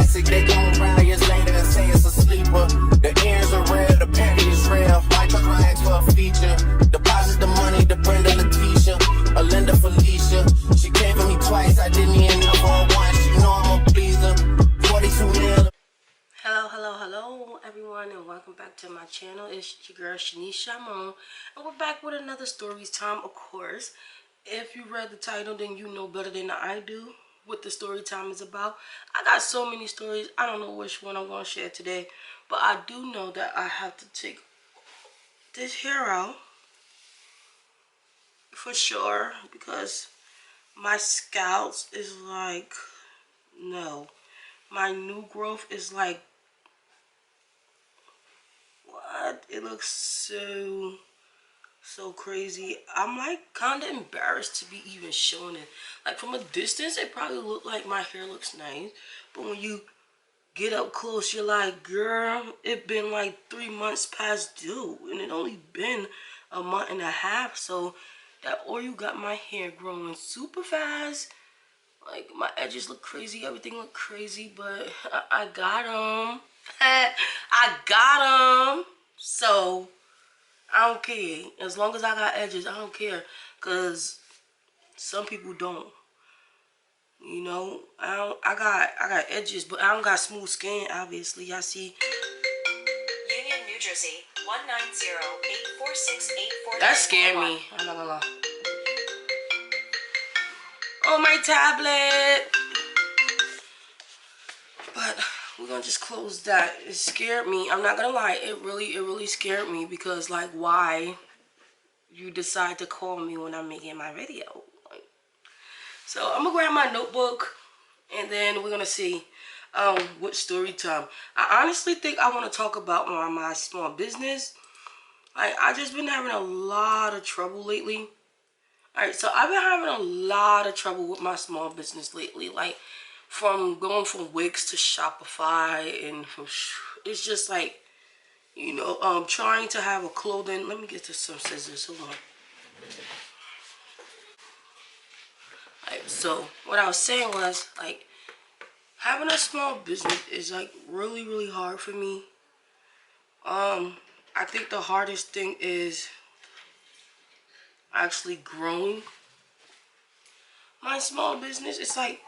classic. They gon' round years later and say it's a sleeper. The ears are rare, the penny is rare. Michael Ryan's for a feature. Deposit the money to Brenda Letitia, or Linda Felicia. She came for me twice, I didn't even know her once. She know I'm a pleaser. 42 mil. Hello everyone, and welcome back to my channel. It's your girl Shanice Shymone, and we're back with another stories time. Of course, if you read the title, then you know better than I do what the story time is about. I got so many stories, I don't know which one I'm going to share today, but I do know that I have to take this hair out for sure, because my scalp is like, no, my new growth is like, what? It looks so crazy. I'm like kind of embarrassed to be even showing it. Like from a distance, it probably look like my hair looks nice, but when you get up close, you're like, girl, it been like 3 months past due, and it only been a month and a half. So that oil got my hair growing super fast. Like my edges look crazy, everything look crazy, but I got them. I got them. So I don't care. As long as I got edges, I don't care. Cause some people don't. You know, I got edges, but I don't got smooth skin, obviously. Y'all see. Union, New Jersey, 190-846-8491. That scared me. I'm not gonna lie. On my tablet. But we're gonna just close that. It scared me. I'm not gonna lie. It really scared me, because like, why you decide to call me when I'm making my video? Like, so I'm gonna grab my notebook, and then we're gonna see what story time. I honestly think I want to talk about my small business. I just been having a lot of trouble lately. Alright, so I've been having a lot of trouble with my small business lately. Like, from going from Wix to Shopify, and from it's just like, you know, trying to have a clothing. Let me get to some scissors. Hold on. Alright, so what I was saying was, like, having a small business is like really hard for me. I think the hardest thing is actually growing my small business. It's like,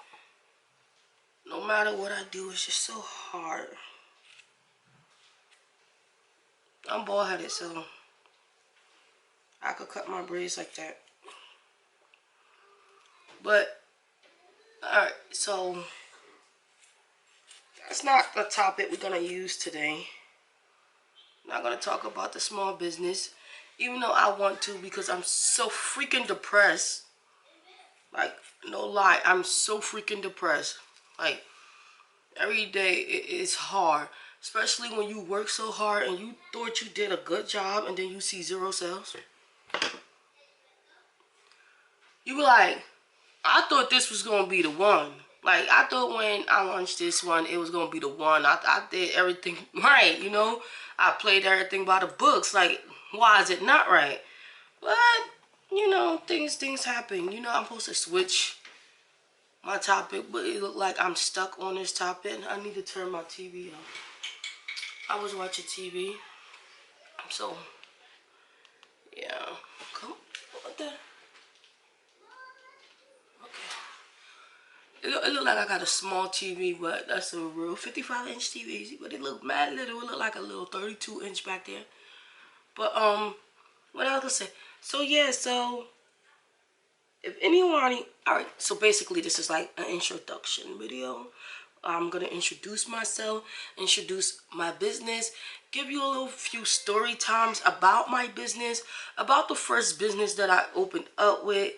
no matter what I do, it's just so hard. I'm bald headed, so I could cut my braids like that. But alright, so that's not the topic we're gonna use today. I'm not gonna talk about the small business, even though I want to, because I'm so freaking depressed. Like, no lie, I'm so freaking depressed. Like, every day it's hard, especially when you work so hard and you thought you did a good job, and then you see 0 sales. You be like, I thought this was gonna be the one. Like, I thought when I launched this one, it was gonna be the one. I did everything right, you know. I played everything by the books. Like, why is it not right? But you know, things happen. You know, I'm supposed to switch my topic, but it looked like I'm stuck on this topic. I need to turn my TV off. I was watching TV, so yeah. Come, what the? Okay. It looked like I got a small TV, but that's a real 55-inch TV. But it looked mad little. It looked like a little 32-inch back there. But what else to say? So yeah, so if anyone, alright, so basically this is like an introduction video. I'm gonna introduce myself, introduce my business, give you a little few story times about my business, about the first business that I opened up with.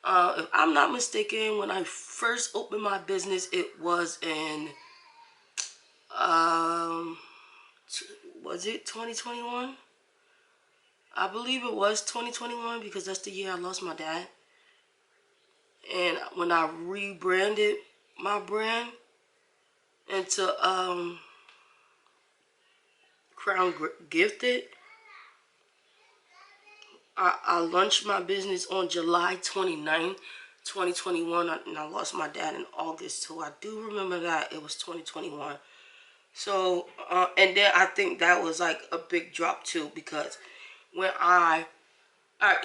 If I'm not mistaken, when I first opened my business, it was in was it 2021? I believe it was 2021, because that's the year I lost my dad. And when I rebranded my brand into Crown Gifted, I launched my business on July 29th, 2021, and I lost my dad in August, so I do remember that it was 2021. So, and then I think that was like a big drop too, because when alright,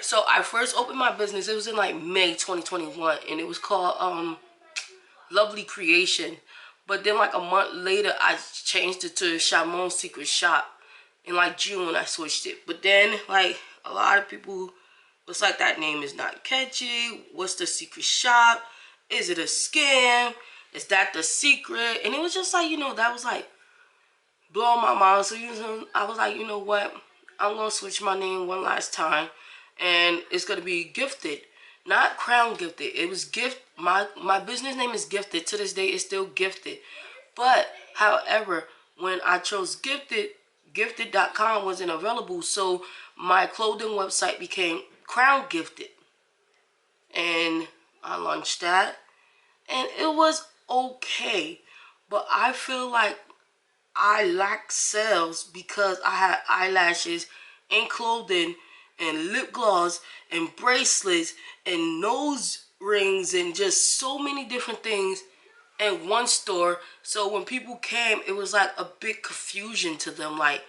so I first opened my business, it was in like May 2021, and it was called Lovely Creation. But then like a month later, I changed it to Shymone Secret Shop. In like June, I switched it. But then like a lot of people was like, that name is not catchy. What's the secret shop? Is it a scam? Is that the secret? And it was just like, that was like blowing my mind. So I was like, you know what? I'm gonna switch my name one last time, and it's gonna be Gifted, not Crown Gifted. It was Gift. My business name is Gifted. To this day, it's still Gifted. But however, when I chose Gifted, Gifted.com wasn't available, so my clothing website became Crown Gifted, and I launched that, and it was okay. But I feel like I lacked sales because I had eyelashes and clothing and lip gloss and bracelets and nose rings and just so many different things in one store. So when people came, it was like a big confusion to them, like,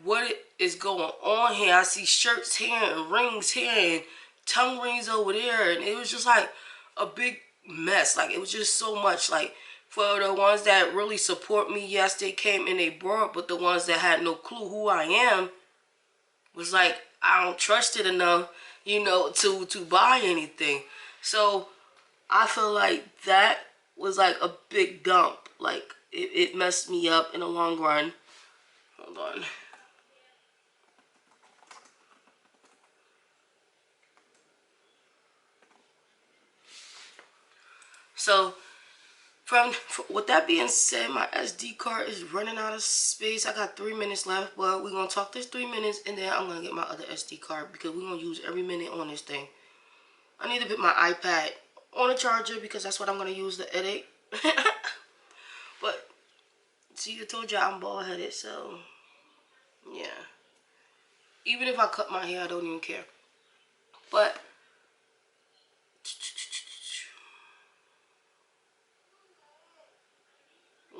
what is going on here? I see shirts here and rings here and tongue rings over there, and it was just like a big mess. Like, it was just so much. Like, for the ones that really support me, yes, they came and they brought, but the ones that had no clue who I am was like, I don't trust it enough, to buy anything. So I feel like that was like a big dump. Like, it messed me up in the long run. Hold on. So, with that being said, my SD card is running out of space. I got 3 minutes left, but we're going to talk this 3 minutes, and then I'm going to get my other SD card, because we're going to use every minute on this thing. I need to put my iPad on a charger, because that's what I'm going to use to edit. But, see, I told you I'm bald-headed, so, yeah. Even if I cut my hair, I don't even care. But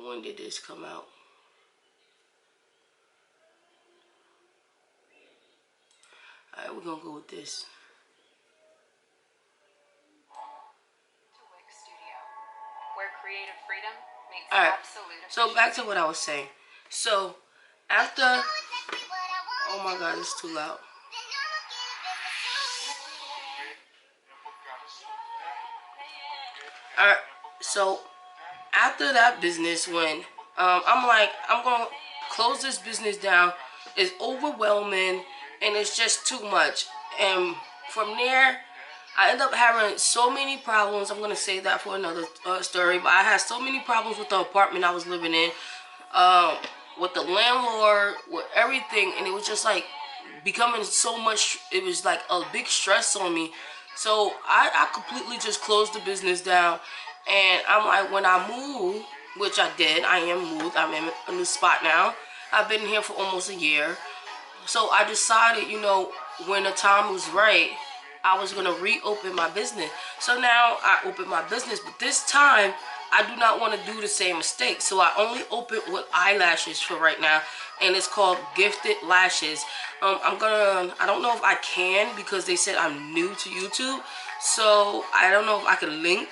when did this come out? Alright, we're gonna go with this. Where creative freedom makes Alright, absolute so back to what I was saying. So, after... Oh my god, it's too loud. Alright, so after that business, when I'm like, I'm gonna close this business down, it's overwhelming and it's just too much. And from there, I end up having so many problems. I'm gonna save that for another story, but I had so many problems with the apartment I was living in, with the landlord, with everything, and it was just like becoming so much. It was like a big stress on me. So I completely just closed the business down, and I'm like, when I move, which I did, I am moved, I'm in a new spot now. I've been here for almost a year. So I decided, when the time was right, I was going to reopen my business. So now I opened my business, but this time I do not want to do the same mistake. So I only open with eyelashes for right now, and it's called Gifted Lashes. I don't know if I can, because they said I'm new to YouTube. So I don't know if I can link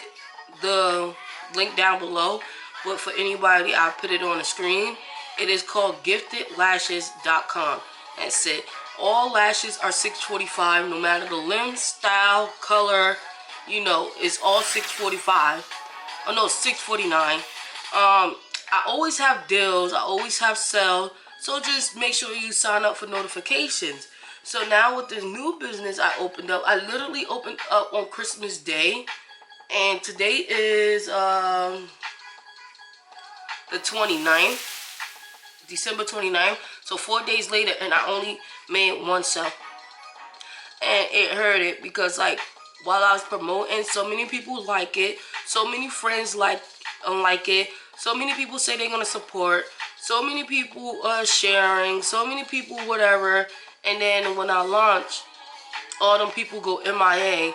the link down below, but for anybody, I'll put it on the screen. It is called giftedlashes.com. That's it. All lashes are $6.45, no matter the length, style, color. It's all $6.45. Oh no, $6.49. I always have deals. I always have sales. So just make sure you sign up for notifications. So now with this new business I opened up, I literally opened up on Christmas Day, and today is the 29th. December 29th, so 4 days later, and I only made one sale, and it hurt it, because like while I was promoting, so many people like it, so many friends like it, so many people say they're gonna support, so many people are sharing, so many people whatever, and then when I launch, all them people go MIA,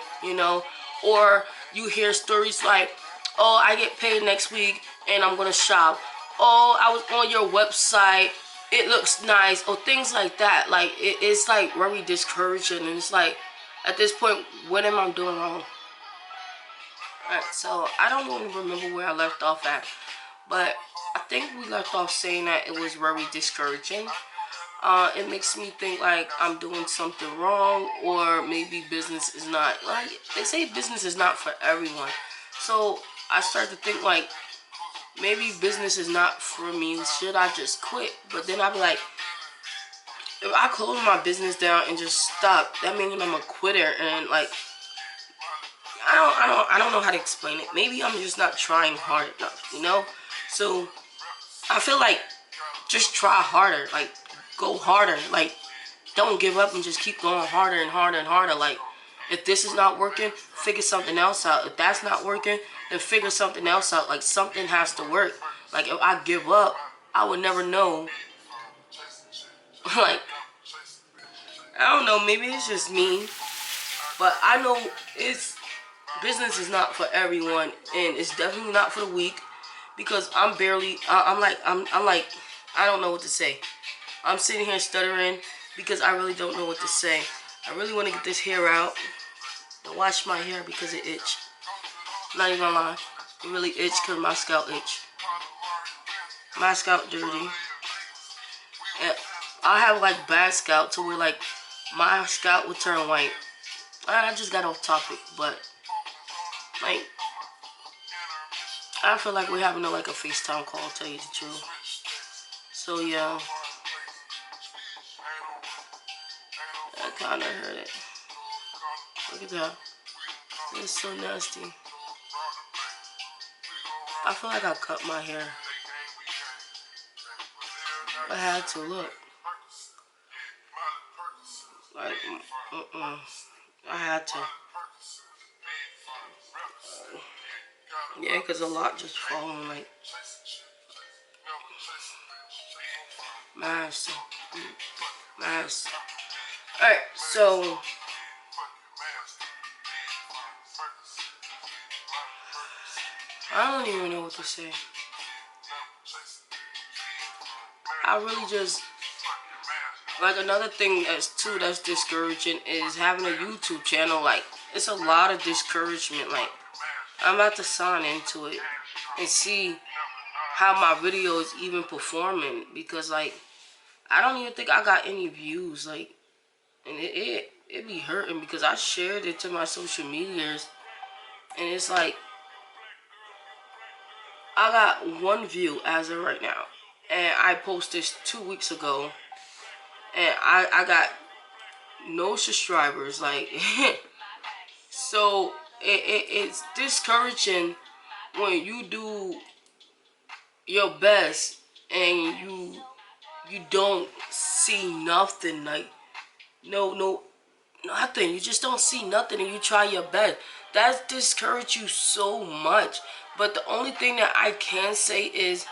or you hear stories like, oh, I get paid next week and I'm gonna shop. Oh, I was on your website, it looks nice, or things like that. Like, it's like very discouraging, and it's like, at this point, what am I doing wrong? Alright, so I don't even remember where I left off at, but I think we left off saying that it was very discouraging. It makes me think like I'm doing something wrong, or maybe business is not, like they say business is not for everyone. So I start to think like, maybe business is not for me. Should I just quit? But then I'll be like, if I close my business down and just stop, that means I'm a quitter. And like, I don't know how to explain it. Maybe I'm just not trying hard enough, you know? So I feel like just try harder. Like, go harder. Like, don't give up and just keep going harder and harder and harder. Like, if this is not working, figure something else out. If that's not working, then figure something else out. Like, something has to work. Like, if I give up, I would never know. Like, I don't know, maybe it's just me, but I know business is not for everyone, and it's definitely not for the weak, because I'm barely, I'm like, I don't know what to say. I'm sitting here stuttering because I really don't know what to say. I really want to get this hair out and wash my hair because it itch. Not even gonna lie, it really itch because my scalp itch. My scalp dirty. And I have like bad scalp to where like my scalp would turn white. I just got off topic, but like, I feel like we're having like a FaceTime call, to tell you the truth. So yeah, that kind of hurt it. Look at that. It's so nasty. I feel like I cut my hair. I had to, look. Like, I had to. Yeah, because a lot just falling, like, mass. Alright, so I don't even know what to say. I really just, like, another thing that's discouraging is having a YouTube channel. Like, it's a lot of discouragement. Like, I'm about to sign into it and see how my video is even performing, because like, I don't even think I got any views. Like, and it be hurting because I shared it to my social medias, and it's like, I got 1 view as of right now, and I posted this 2 weeks ago, and I got no subscribers. Like, so it's discouraging when you do your best and you don't see nothing. Like, nothing. You just don't see nothing, and you try your best. That discourages you so much. But the only thing that I can say is,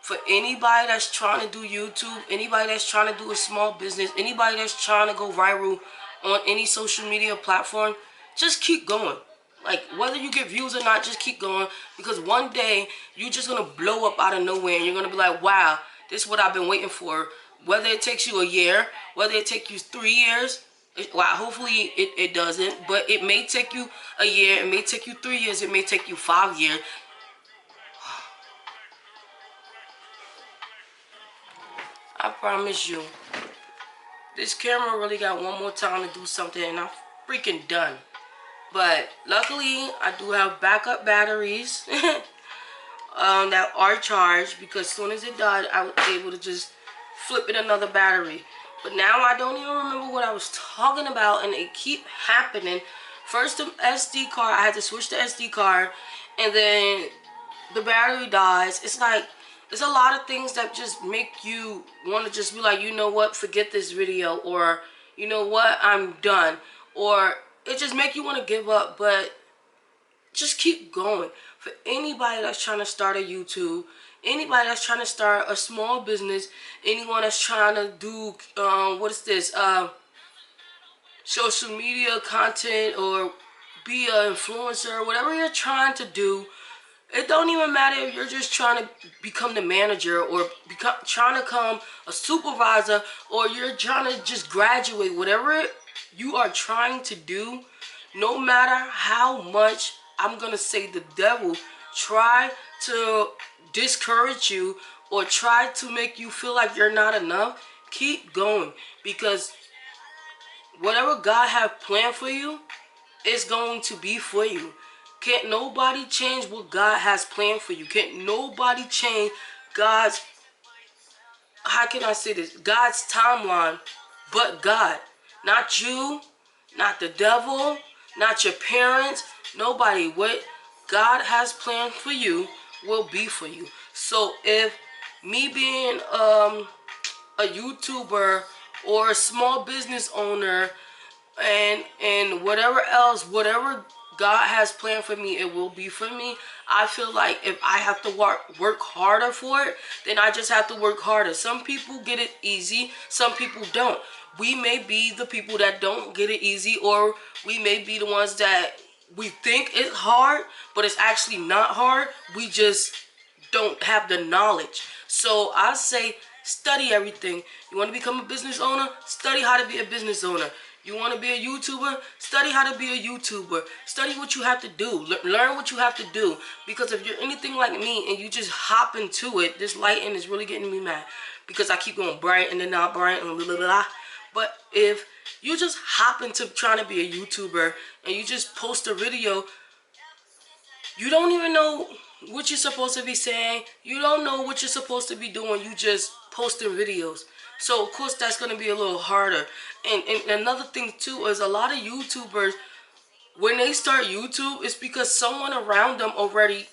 for anybody that's trying to do YouTube, anybody that's trying to do a small business, anybody that's trying to go viral on any social media platform, just keep going. Like, whether you get views or not, just keep going, because one day you're just gonna blow up out of nowhere, and you're gonna be like, wow, this is what I've been waiting for. Whether it takes you a year, whether it takes you 3 years, well, hopefully it doesn't, but it may take you a year, it may take you 3 years, it may take you 5 years. I promise you, this camera really got one more time to do something, and I'm freaking done. But luckily, I do have backup batteries that are charged, because as soon as it died, I was able to just flip in another battery. But now I don't even remember what I was talking about, and it keep happening. First, the SD card, I had to switch the SD card, and then the battery dies. It's like, there's a lot of things that just make you want to just be like, you know what, forget this video, or you know what, I'm done, or it just make you want to give up. But just keep going. For anybody that's trying to start a YouTube, anybody that's trying to start a small business, anyone that's trying to do what is this, social media content, or be an influencer, whatever you're trying to do, it don't even matter if you're just trying to become the manager or trying to become a supervisor, or you're trying to just graduate. Whatever you are trying to do, no matter how much, I'm going to say, the devil try to discourage you or try to make you feel like you're not enough, keep going. Because whatever God has planned for you, it's going to be for you. Can't nobody change what God has planned for you. Can't nobody change God's, how can I say this, God's timeline but God. Not you, not the devil, not your parents, nobody. What God has planned for you will be for you. So if me being a YouTuber or a small business owner and whatever else, whatever God has planned for me, it will be for me. I feel like if I have to work harder for it, then I just have to work harder. Some people get it easy, some people don't. We may be the people that don't get it easy, or we may be the ones that we think it's hard, but it's actually not hard. We just don't have the knowledge. So I say study everything. You want to become a business owner? Study how to be a business owner. You want to be a YouTuber? Study how to be a YouTuber. Study what you have to do. Learn what you have to do. Because if you're anything like me and you just hop into it, this lighting is really getting me mad. Because I keep going bright and then not bright and blah, blah, blah. But if you just hop into trying to be a YouTuber and you just post a video, you don't even know what you're supposed to be saying. You don't know what you're supposed to be doing. You just posting videos. So, of course, that's going to be a little harder. And another thing, too, is a lot of YouTubers, when they start YouTube, it's because someone around them already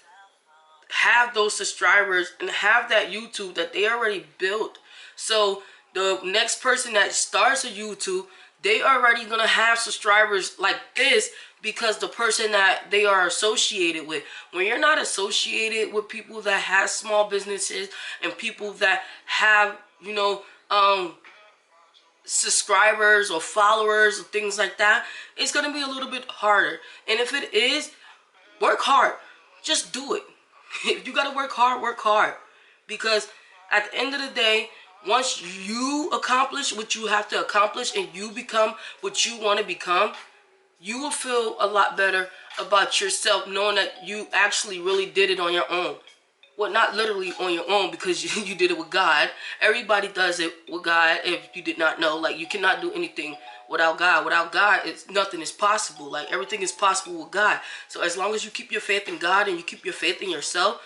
have those subscribers and have that YouTube that they already built. So, the next person that starts a YouTube, they already going to have subscribers like this because the person that they are associated with. When you're not associated with people that have small businesses and people that have, you know, subscribers or followers or things like that, it's going to be a little bit harder. And if it is, work hard. Just do it. If you got to work hard, work hard. Because at the end of the day, once you accomplish what you have to accomplish and you become what you want to become, you will feel a lot better about yourself knowing that you actually really did it on your own. Well, not literally on your own, because you did it with God. Everybody does it with God. If you did not know, like, you cannot do anything without God. Without God, nothing is possible. Like, everything is possible with God. So as long as you keep your faith in God and you keep your faith in yourself,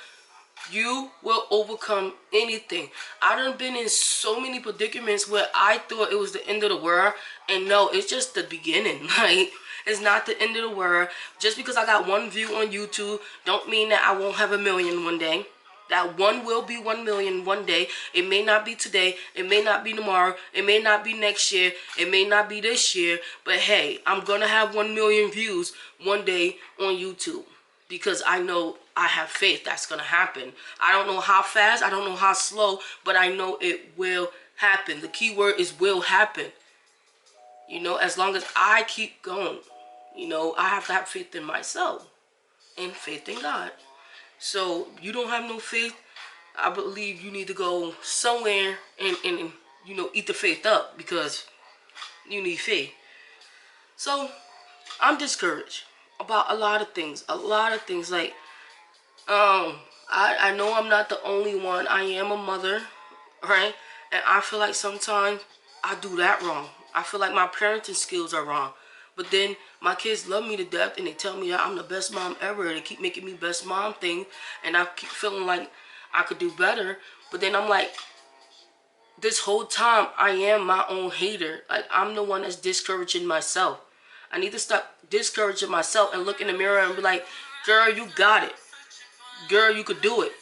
you will overcome anything. I done been in so many predicaments where I thought it was the end of the world, and no, it's just the beginning. Like, it's not the end of the world. Just because I got one view on YouTube don't mean that I won't have 1 million one day. That one will be 1 million one day. It may not be today. It may not be tomorrow. It may not be next year. It may not be this year. But hey, I'm going to have 1 million views one day on YouTube. Because I know, I have faith that's going to happen. I don't know how fast. I don't know how slow. But I know it will happen. The key word is will happen. You know, as long as I keep going. You know, I have to have faith in myself. And faith in God. So, you don't have no faith, I believe you need to go somewhere and you know, eat the faith up, because you need faith. So, I'm discouraged about a lot of things. Like, I know I'm not the only one. I am a mother, right? And I feel like sometimes I do that wrong. I feel like my parenting skills are wrong. But then my kids love me to death and they tell me that I'm the best mom ever. They keep making me best mom thing. And I keep feeling like I could do better. But then I'm like, this whole time I am my own hater. Like, I'm the one that's discouraging myself. I need to stop discouraging myself and look in the mirror and be like, girl, you got it. Girl, you could do it.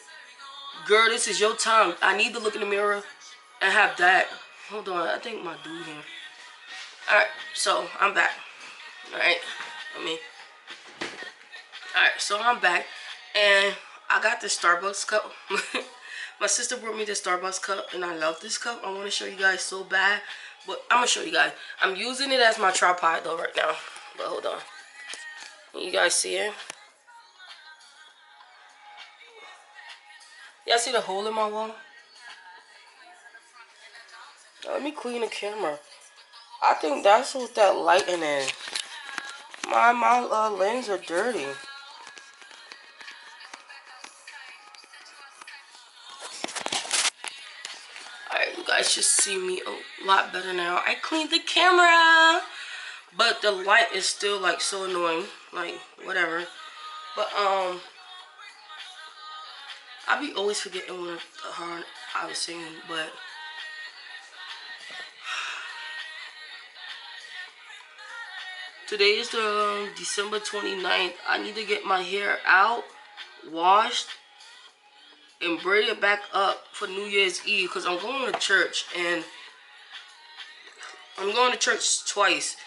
Girl, this is your time. I need to look in the mirror and have that. Hold on, I think my dude here. Alright, so I'm back. Alright, so I'm back, and I got this Starbucks cup. My sister brought me this Starbucks cup, and I love this cup. I want to show you guys so bad, but I'm going to show you guys. I'm using it as my tripod, though, right now, but hold on. You guys see it? Y'all see the hole in my wall? Let me clean the camera. I think that's what that lighting is. My lens are dirty. Alright, you guys should see me a lot better now. I cleaned the camera, but the light is still like so annoying. Like whatever. But I be always forgetting what I was singing, but today is the December 29th. I need to get my hair out, washed, and braid it back up for New Year's Eve because I'm going to church, and I'm going to church twice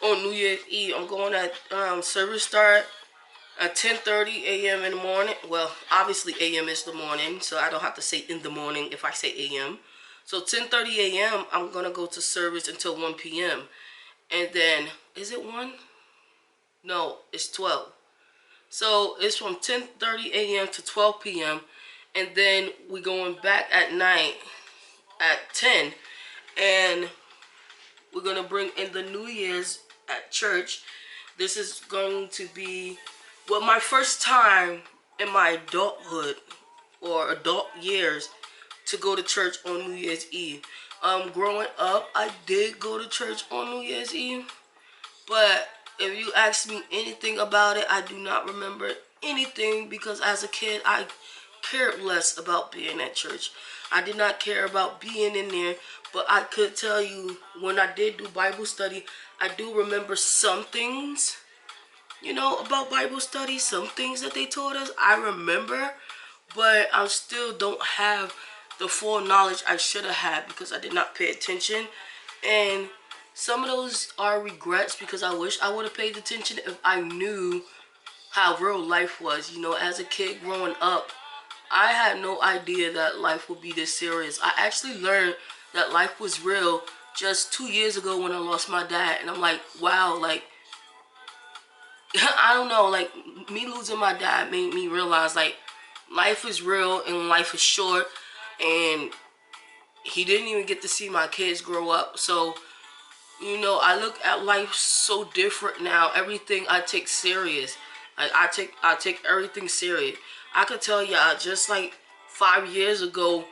on New Year's Eve. I'm going at service start at 10:30 a.m. in the morning. Well, obviously a.m. is the morning, so I don't have to say in the morning if I say a.m. So 10:30 a.m. I'm gonna go to service until 1 p.m. and then is it 1? No, it's 12. So it's from 10:30 a.m. to 12 p.m. and then we going back at night at 10, and we're gonna bring in the New Year's at church. This is going to be, well, my first time in my adulthood or adult years to go to church on New Year's Eve. Growing up, I did go to church on New Year's Eve, but if you ask me anything about it, I do not remember anything because as a kid, I cared less about being at church. I did not care about being in there, but I could tell you when I did do Bible study, I do remember some things, you know, about Bible study, some things that they taught us, I remember, but I still don't have the full knowledge I should have had because I did not pay attention. And some of those are regrets because I wish I would have paid attention if I knew how real life was. You know, as a kid growing up, I had no idea that life would be this serious. I actually learned that life was real just 2 years ago when I lost my dad. And I'm like, wow, like, I don't know, like, me losing my dad made me realize, like, life is real and life is short. And he didn't even get to see my kids grow up. So, you know, I look at life so different now. Everything I take serious. Like, I take everything serious. I could tell y'all, just like 5 years ago,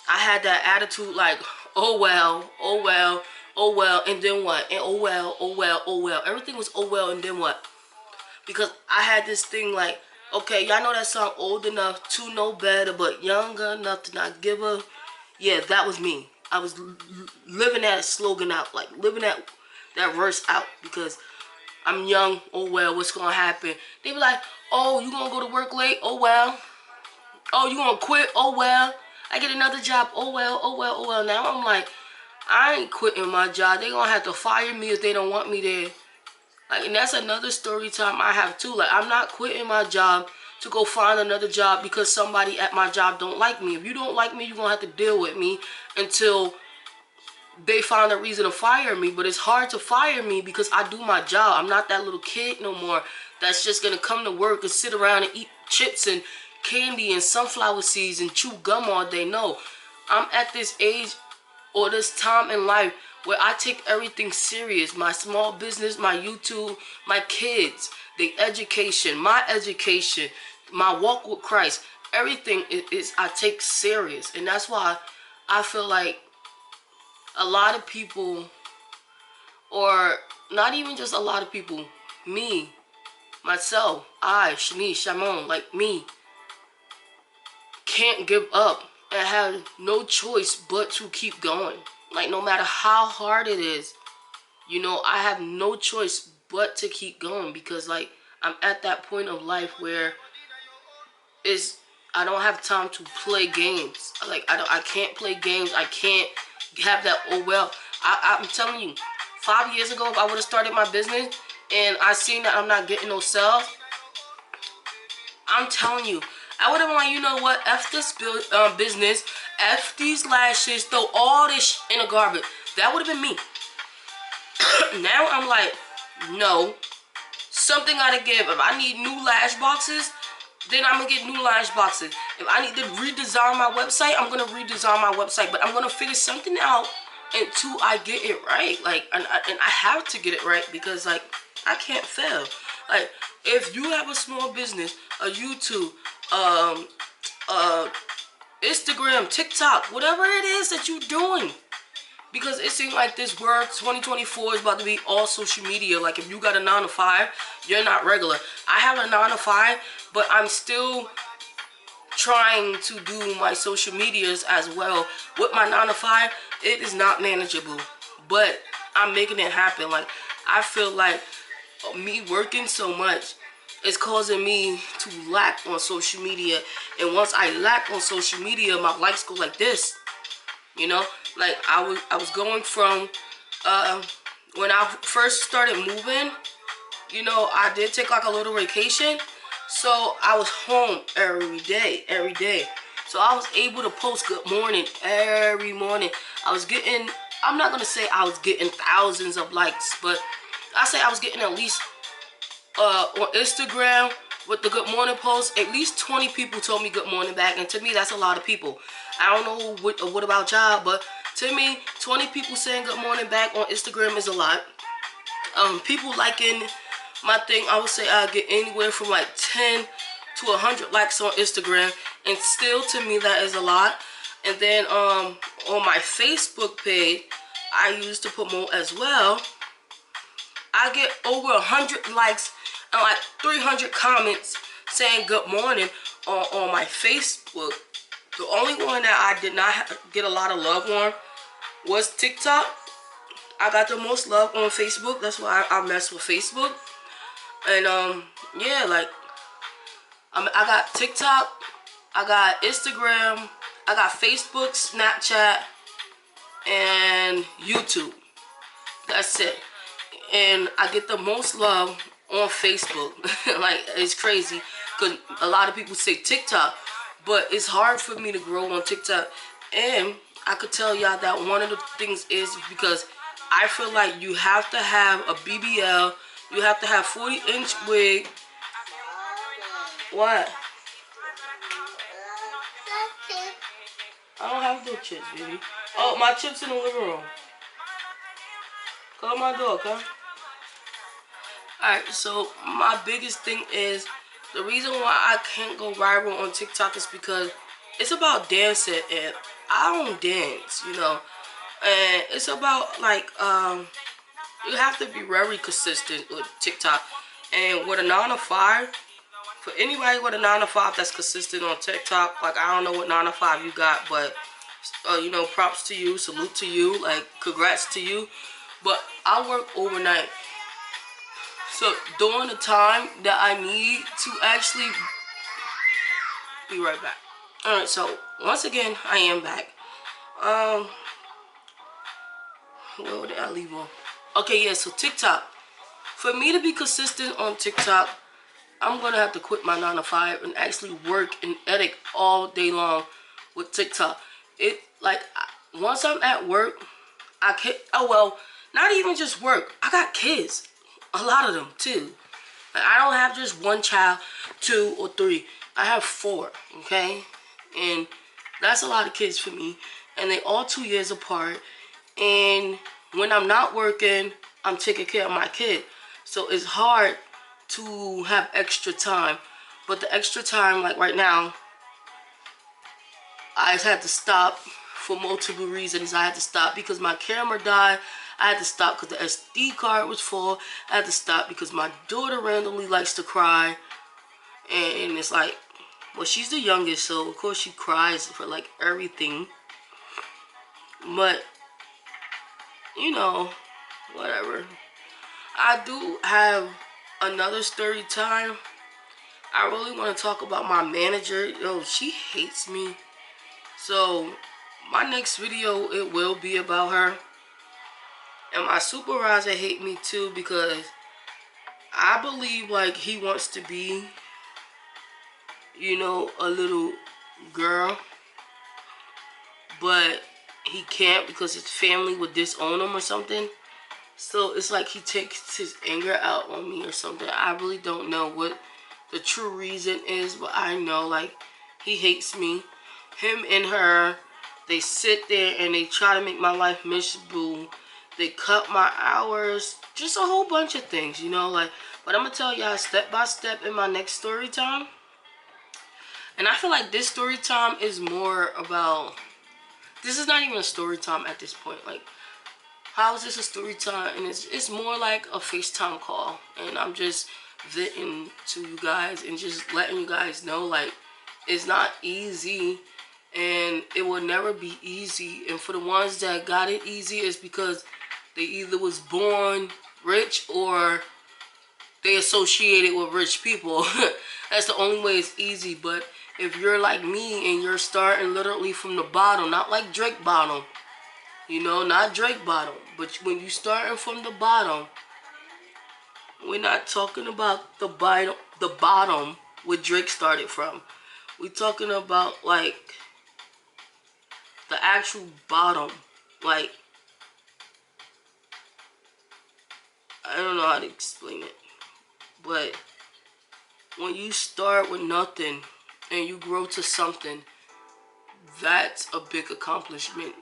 I had that attitude like, oh well, oh well, oh well, and then what? And oh well, oh well, oh well. Everything was oh well, and then what? Because I had this thing like, okay, y'all know that song, old enough to know better, but younger enough to not give a... Yeah, that was me. I was living that slogan out, like living that verse out, because I'm young, oh well, what's gonna happen? They be like, oh, you gonna go to work late? Oh well. Oh, you gonna quit? Oh well. I get another job? Oh well, oh well, oh well. Now I'm like, I ain't quitting my job. They gonna have to fire me if they don't want me there. Like, and that's another story time I have too. Like, I'm not quitting my job to go find another job because somebody at my job don't like me. If you don't like me, you're gonna have to deal with me until they find a reason to fire me. But it's hard to fire me because I do my job. I'm not that little kid no more that's just gonna come to work and sit around and eat chips and candy and sunflower seeds and chew gum all day. No, I'm at this age or this time in life where I take everything serious. My small business, my YouTube, my kids, the education, my walk with Christ, everything is I take serious. And that's why I feel like a lot of people, or not even just a lot of people, me, myself, Shanice, Shymone, like me, can't give up and have no choice but to keep going. Like, no matter how hard it is, you know, I have no choice but to keep going because, like, I'm at that point of life where I don't have time to play games. Like, I can't play games. I can't have that, oh well. I'm telling you, 5 years ago, if I would have started my business and I seen that I'm not getting no sales, I'm telling you, I would have been like, you know what, F this business, F these lashes, throw all this in the garbage. That would have been me. Now I'm like, no, something gotta give. If I need new lash boxes, then I'm gonna get new lash boxes. If I need to redesign my website, I'm gonna redesign my website. But I'm gonna figure something out until I get it right. Like, and I have to get it right because, like, I can't fail. Like, if you have a small business, a YouTube, Instagram, TikTok, whatever it is that you're doing, because it seems like this world 2024 is about to be all social media. Like, if you got a 9 to 5, you're not regular. I have a 9 to 5, but I'm still trying to do my social medias as well. With my 9 to 5, it is not manageable, but I'm making it happen. Like, I feel like me working so much is causing me to lack on social media, and once I lack on social media, my likes go like this. You know, like I was going from when I first started moving, you know, I did take like a little vacation, so I was home every day. So I was able to post good morning every morning. I was getting, I'm not gonna say I was getting thousands of likes, but I say I was getting at least on Instagram with the good morning post, at least 20 people told me good morning back, and to me that's a lot of people. I don't know what about y'all, but to me 20 people saying good morning back on Instagram is a lot. People liking my thing, I would say I get anywhere from like 10 to 100 likes on Instagram, and still to me that is a lot. And then on my Facebook page, I used to promote as well. I get over 100 likes and like 300 comments saying good morning on my Facebook. The only one that I did not get a lot of love on was TikTok. I got the most love on Facebook. That's why I mess with Facebook. And yeah, like I got TikTok, I got Instagram, I got Facebook, Snapchat, and YouTube. That's it. And I get the most love on Facebook. Like, it's crazy because a lot of people say TikTok, but it's hard for me to grow on TikTok. And I could tell y'all that one of the things is because I feel like you have to have a BBL, you have to have 40-inch wig. What? I don't have no chips, baby. Oh, my chips in the living room. Call my dog, huh? Alright, so my biggest thing is, the reason why I can't go viral on TikTok is because it's about dancing, and I don't dance, you know. And it's about, like, you have to be very consistent with TikTok. And with a 9 to 5, for anybody with a 9 to 5 that's consistent on TikTok, like, I don't know what 9 to 5 you got, but, you know, props to you, salute to you, like, congrats to you. But I work overnight. So during the time that I need to actually be right back. Alright, so once again, I am back. Where did I leave off? Okay, yeah, so TikTok. For me to be consistent on TikTok, I'm gonna have to quit my 9 to 5 and actually work and edit all day long with TikTok. It, like, once I'm at work, I can't, oh well, not even just work. I got kids. A lot of them too. Like, I don't have just one child, 2 or 3. I have 4, okay? And that's a lot of kids for me. And they all 2 years apart. And when I'm not working, I'm taking care of my kid. So it's hard to have extra time. But the extra time, like right now, I had to stop for multiple reasons. I had to stop because my camera died. I had to stop because the SD card was full. I had to stop because my daughter randomly likes to cry. And it's like, well, she's the youngest, so of course she cries for like everything. But, you know, whatever. I do have another story time. I really want to talk about my manager. Yo, she hates me. So, my next video, it will be about her. And my supervisor hate me too because I believe like he wants to be, you know, a little girl. But he can't because his family would disown him or something. So it's like he takes his anger out on me or something. I really don't know what the true reason is, but I know like he hates me. Him and her, they sit there and they try to make my life miserable. They cut my hours, just a whole bunch of things, you know, like. But I'm gonna tell y'all step by step in my next story time. And I feel like this story time is more about, this is not even a story time at this point. Like, how is this a story time? And it's more like a FaceTime call. And I'm just venting to you guys and just letting you guys know, like, it's not easy. And it will never be easy. And for the ones that got it easy, it's because they either was born rich or they associated with rich people. That's the only way it's easy. But if you're like me and you're starting literally from the bottom, not like Drake bottom, you know, not Drake bottom, but when you starting from the bottom, we're not talking about the bottom where Drake started from. We're talking about like the actual bottom. Like, I don't know how to explain it, but when you start with nothing and you grow to something, that's a big accomplishment.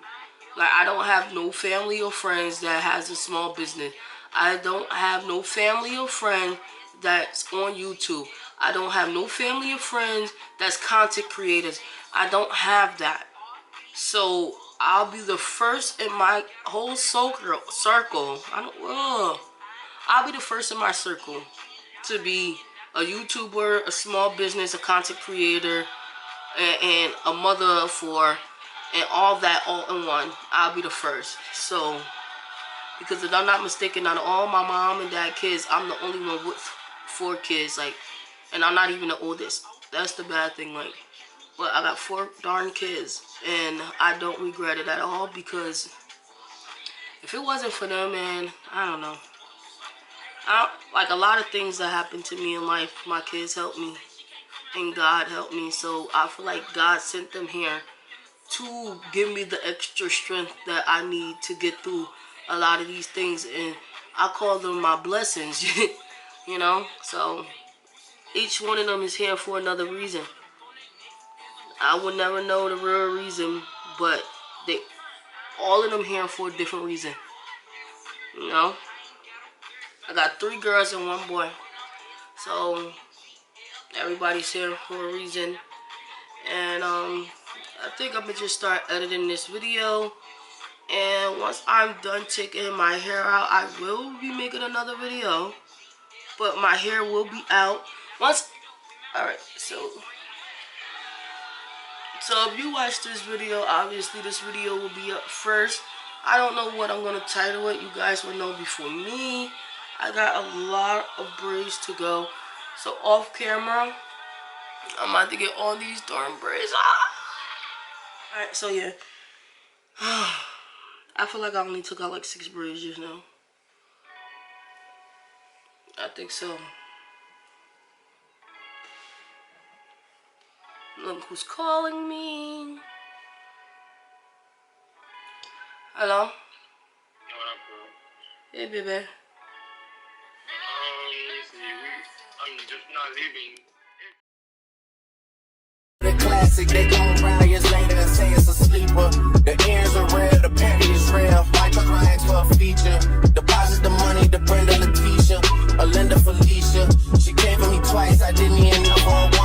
Like, I don't have no family or friends that has a small business. I don't have no family or friend that's on YouTube. I don't have no family or friends that's content creators. I don't have that. So I'll be the first in my whole circle. I'll be the first in my circle to be a YouTuber, a small business, a content creator, and a mother of four, and all that all in one. I'll be the first. So, because if I'm not mistaken, out of all my mom and dad kids, I'm the only one with 4 kids. Like, and I'm not even the oldest. That's the bad thing. Like, but I got 4 darn kids, and I don't regret it at all, because if it wasn't for them, man, I don't know. Like, a lot of things that happened to me in life, my kids helped me, and God helped me. So I feel like God sent them here to give me the extra strength that I need to get through a lot of these things, and I call them my blessings. You know, so each one of them is here for another reason. I would never know the real reason, but they all of them here for a different reason. You know, I got 3 girls and 1 boy, so everybody's here for a reason. And I think I'm gonna just start editing this video, and once I'm done taking my hair out, I will be making another video, but my hair will be out once. Alright, so if you watch this video, obviously this video will be up first. I don't know what I'm gonna title it. You guys will know before me. I got a lot of braids to go, so off camera I'm about to get all these darn braids. Alright, so yeah. I feel like I only took out like 6 braids just now. I think so. Look who's calling me. Hello? What up, bro? Hey, baby. Let's see. I'm just not leaving. The classic, they gon' ride years later and say it's a sleeper. The ears are real, the panty is real. Michael Ryan's for a feature. Deposit the money to Brenda Leticia, Linda Felicia. She came for me twice, I didn't even know her.